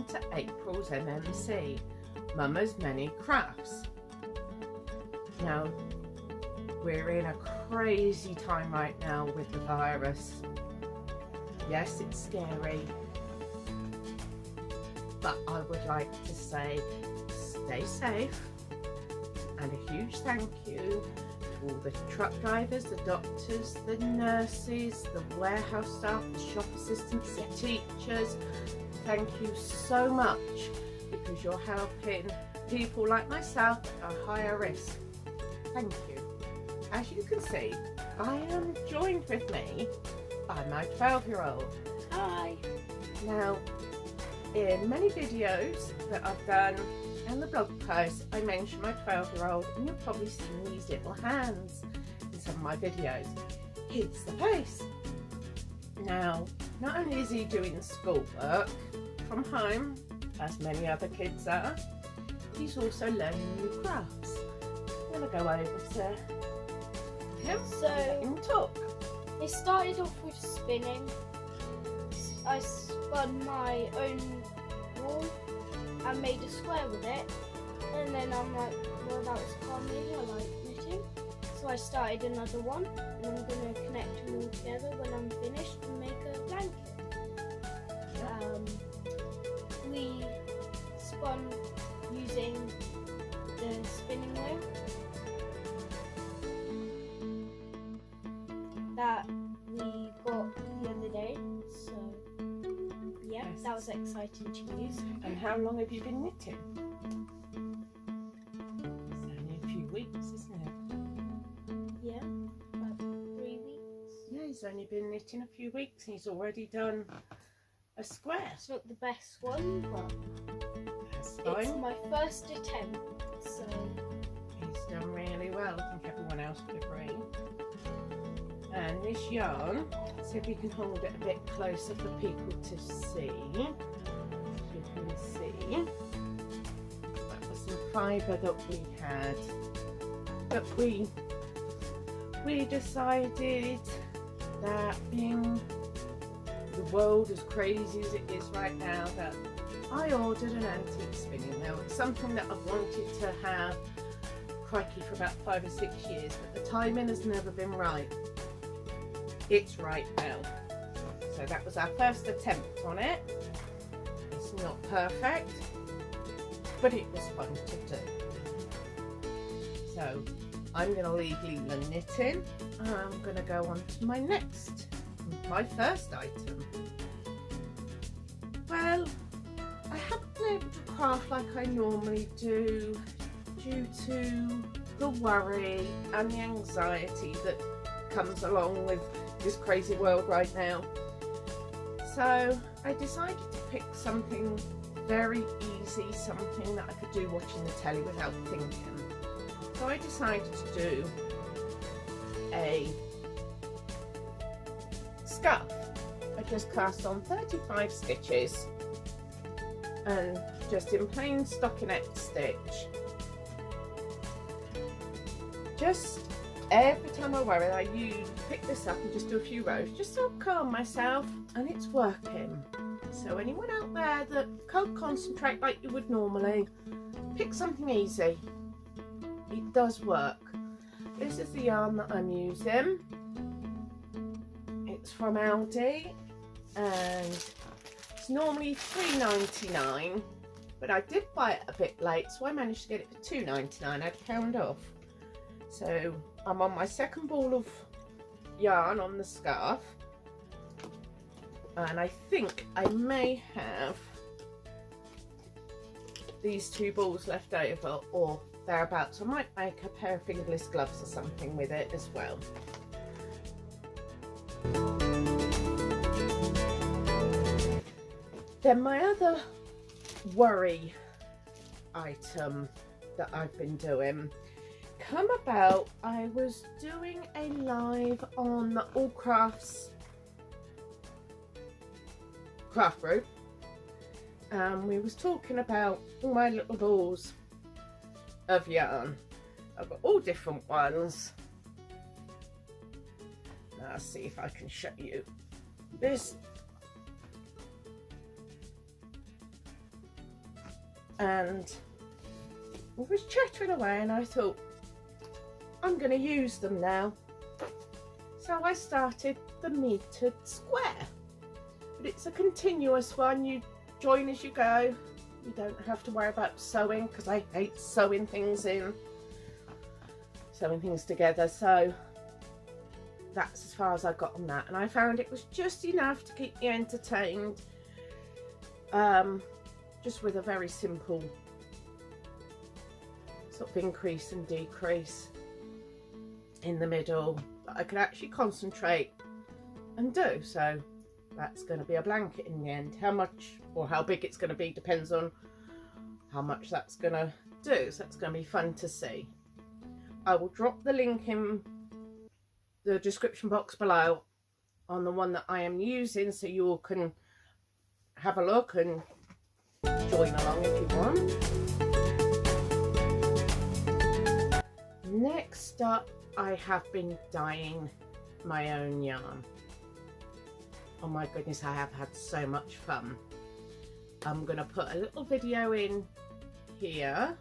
to April's M.M.C, Mama's Many Crafts. Now, we're in a crazy time right now with the virus. Yes, it's scary, but I would like to say stay safe, and a huge thank you to all the truck drivers, the doctors, the nurses, the warehouse staff, the shop assistants, the teachers. Thank you so much, because you're helping people like myself at a higher risk. Thank you. As you can see, I am joined with me by my 12-year-old. Hi. Now, in many videos that I've done and the blog posts, I mention my 12-year-old, and you've probably seen these little hands in some of my videos. He's the face. Now, not only is he doing schoolwork from home, as many other kids are, he's also learning new crafts. I'm going to go over to him So, and let him talk. it started off with spinning. I spun my own wall and made a square with it, and then I'm like, well, that was calming, I like knitting, so I started another one, and I'm going to connect them all together when I'm finished and make a blanket. We spun using the spinning wheel that we got the other day, so yeah, Yes. that was exciting to use. And how long have you been knitting? It's only a few weeks, isn't it? Yeah, about 3 weeks. Yeah, he's only been knitting a few weeks and he's already done a square. It's not the best one, but That's it's fine. my first attempt, so He's done really well. I think everyone else would agree. And this yarn, see if we can hold it a bit closer for people to see. You can see that was some fibre that we had, but we decided that being the world as crazy as it is right now, that I ordered an antique spinning wheel. It's something that I've wanted to have, crikey, for about 5 or 6 years, but the timing has never been right. It's right now. So that was our first attempt on it. It's not perfect, but it was fun to do. So I'm going to leave Leela knitting, and I'm going to go on to my first item. Well, I haven't been able to craft like I normally do due to the worry and the anxiety that comes along with this crazy world right now. So I decided to pick something very easy, something that I could do watching the telly without thinking. So I decided to do a scarf. I just cast on 35 stitches and just in plain stockinette stitch. Just every time I worry, I pick this up and just do a few rows just to calm myself, and it's working. So anyone out there that can't concentrate like you would normally, pick something easy. It does work. This is the yarn that I'm using. It's from Aldi and it's normally £3.99, but I did buy it a bit late, so I managed to get it for £2.99. I had £1 off. So I'm on my second ball of yarn on the scarf, and I think I may have these 2 balls left over or thereabouts. I might make a pair of fingerless gloves or something with it as well. Then my other worry item that I've been doing come about. I was doing a live on the All Crafts craft group, and we was talking about all my little balls of yarn. I've got all different ones. Now, I'll see if I can show you this. and we was chattering away, and I thought, I'm going to use them now. So I started the metered square, but it's a continuous one. You join as you go. You don't have to worry about sewing, because I hate sewing things together. So that's as far as I got on that, and I found it was just enough to keep me entertained, just with a very simple sort of increase and decrease in the middle that I could actually concentrate and do. So that's going to be a blanket in the end. How much or how big it's going to be depends on how much that's going to do, so that's going to be fun to see. I will drop the link in the description box below on the one that I am using, so you all can have a look and join along if you want. Next up, I have been dyeing my own yarn. Oh my goodness, I have had so much fun. I'm going to put a little video in here.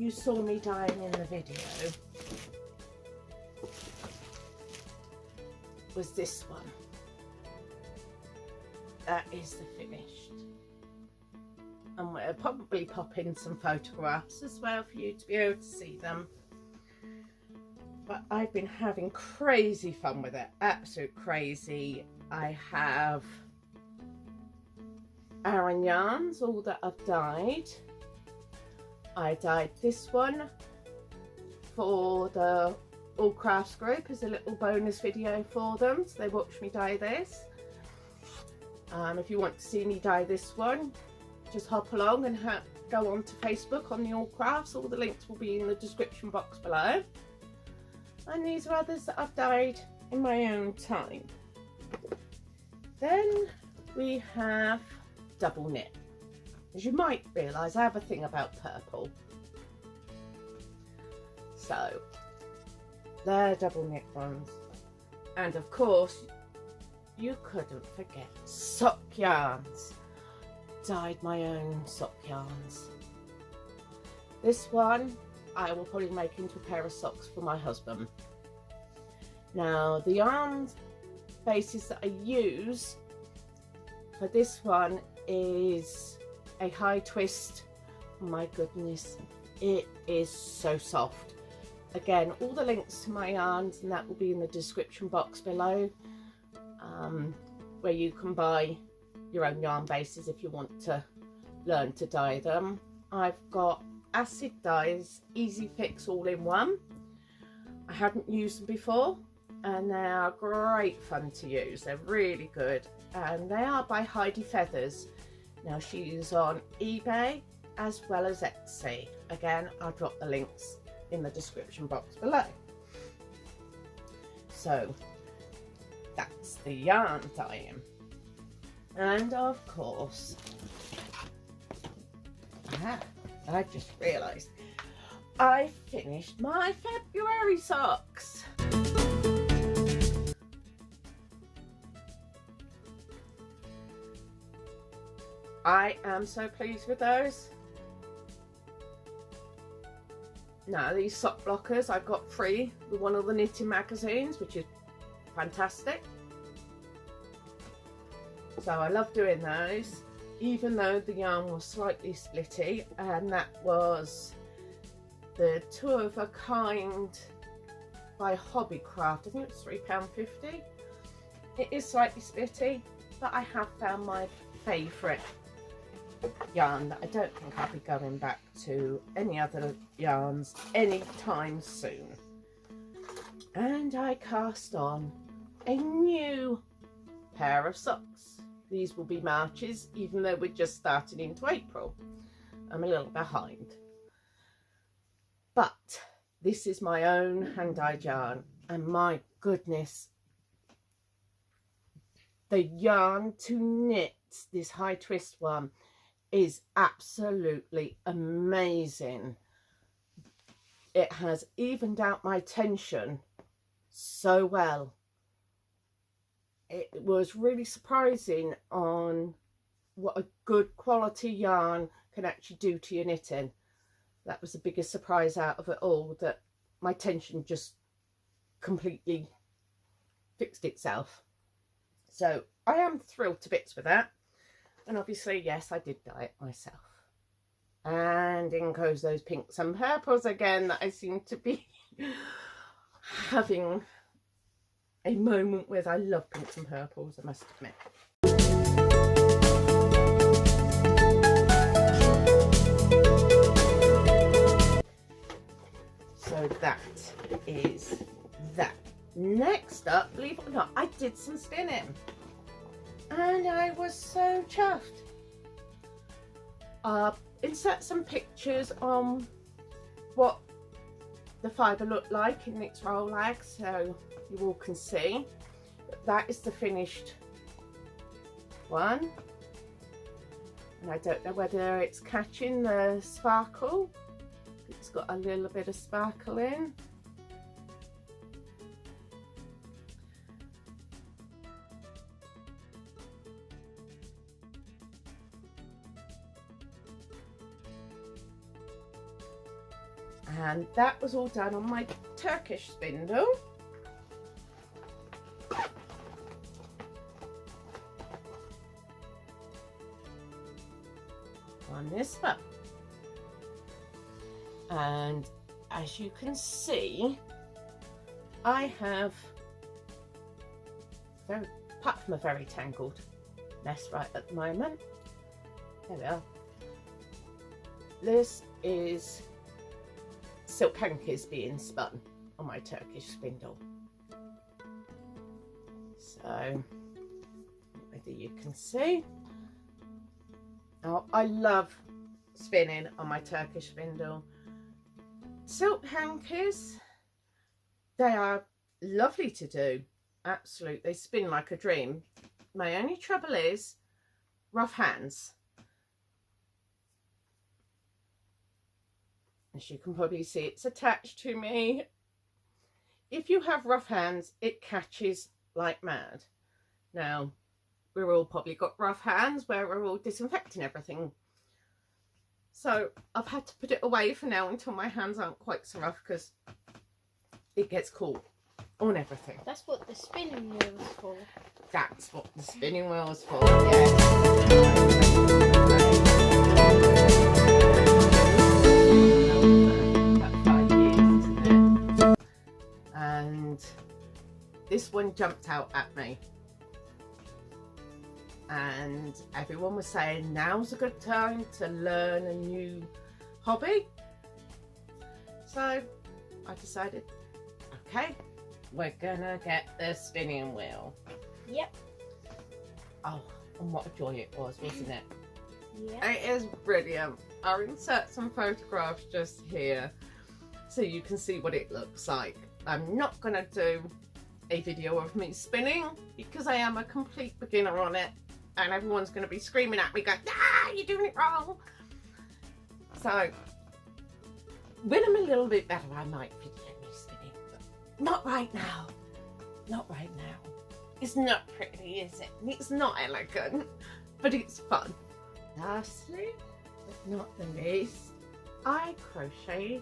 you saw me dyeing in the video was this one. That is the finished. And we'll probably pop in some photographs as well for you to be able to see them. But I've been having crazy fun with it, absolute crazy. I have Aran yarns, all that I've dyed. I dyed this one for the All Crafts group as a little bonus video for them, so they watch me dye this. If you want to see me dye this one, just hop along and go on to Facebook on the All Crafts. All the links will be in the description box below. And these are others that I've dyed in my own time. Then we have double knit. As you might realise, I have a thing about purple. So they're double knit ones. And of course, you couldn't forget sock yarns. Dyed my own sock yarns. This one I will probably make into a pair of socks for my husband. Now the yarn bases that I use for this one is a high twist. Oh my goodness, it is so soft. Again, all the links to my yarns and that will be in the description box below, where you can buy your own yarn bases if you want to learn to dye them. I've got acid dyes, easy fix all in one. I hadn't used them before and they are great fun to use. They're really good and they are by Heidifeathers. Now she's on eBay as well as Etsy. Again, I'll drop the links in the description box below. So that's the yarn dyeing. And of course, I just realised I finished my February socks. I am so pleased with those. Now these sock blockers I got free with one of the knitting magazines, which is fantastic. So I love doing those, even though the yarn was slightly splitty, and that was the Two of a Kind by Hobbycraft. I think it's £3.50. It is slightly splitty, but I have found my favourite yarn that I don't think I'll be going back to any other yarns anytime soon. And I cast on a new pair of socks. These will be Marches, even though we're just starting into April. I'm a little behind. But this is my own hand-dyed yarn, and my goodness, the yarn to knit this high twist one is absolutely amazing. It has evened out my tension so well. It was really surprising on what a good quality yarn can actually do to your knitting. That was the biggest surprise out of it all, that my tension just completely fixed itself. So I am thrilled to bits with that. And obviously, yes, I did dye it myself. And in goes those pinks and purples again that I seem to be having a moment with. I love pinks and purples, I must admit. So that is that. Next up, believe it or not, I did some spinning. And I was so chuffed. Insert some pictures on what the fibre looked like in its roll lag, so you all can see. But that is the finished one. And I don't know whether it's catching the sparkle. It's got a little bit of sparkle in. And that was all done on my Turkish spindle. On this one. And as you can see, I have, apart from a very tangled mess right at the moment, there we are. This is silk hankies being spun on my Turkish spindle. So, whether you can see. Now, I love spinning on my Turkish spindle. Silk hankies, they are lovely to do. Absolutely, they spin like a dream. My only trouble is rough hands. As you can probably see, it's attached to me. If you have rough hands, it catches like mad. Now, we've all probably got rough hands where we're all disinfecting everything. So I've had to put it away for now until my hands aren't quite so rough, because it gets caught on everything. That's what the spinning wheel is for. That's what the spinning wheel is for, yes. And this one jumped out at me. And everyone was saying now's a good time to learn a new hobby. So I decided, okay, we're gonna get the spinning wheel. Yep. Oh, and what a joy it was, wasn't it? Yeah. It is brilliant. I'll insert some photographs just here so you can see what it looks like. I'm not gonna do a video of me spinning because I am a complete beginner on it. And everyone's going to be screaming at me going, ah, you're doing it wrong. So, when I'm a little bit better, I might video me spinning, but not right now. Not right now. It's not pretty, is it? It's not elegant, but it's fun. Lastly, but not the least, I crocheted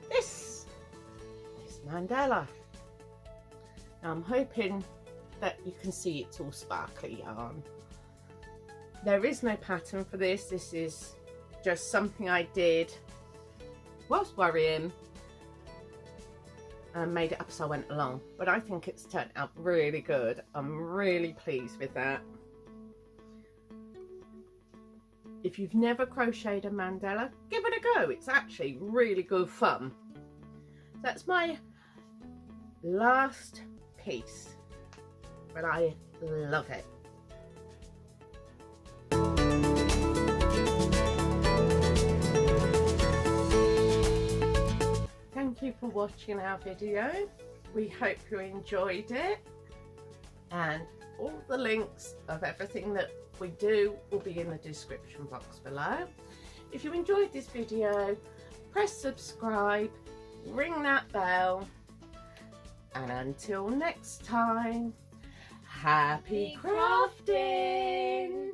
this mandala. Now, I'm hoping that you can see it's all sparkly yarn. There is no pattern for this. This is just something I did whilst worrying and made it up as I went along. But I think it's turned out really good. I'm really pleased with that. If you've never crocheted a mandala, give it a go. It's actually really good fun. That's my last piece, but I love it. Thank you for watching our video. We hope you enjoyed it, and all the links of everything that we do will be in the description box below. If you enjoyed this video, press subscribe, ring that bell, and until next time, happy crafting!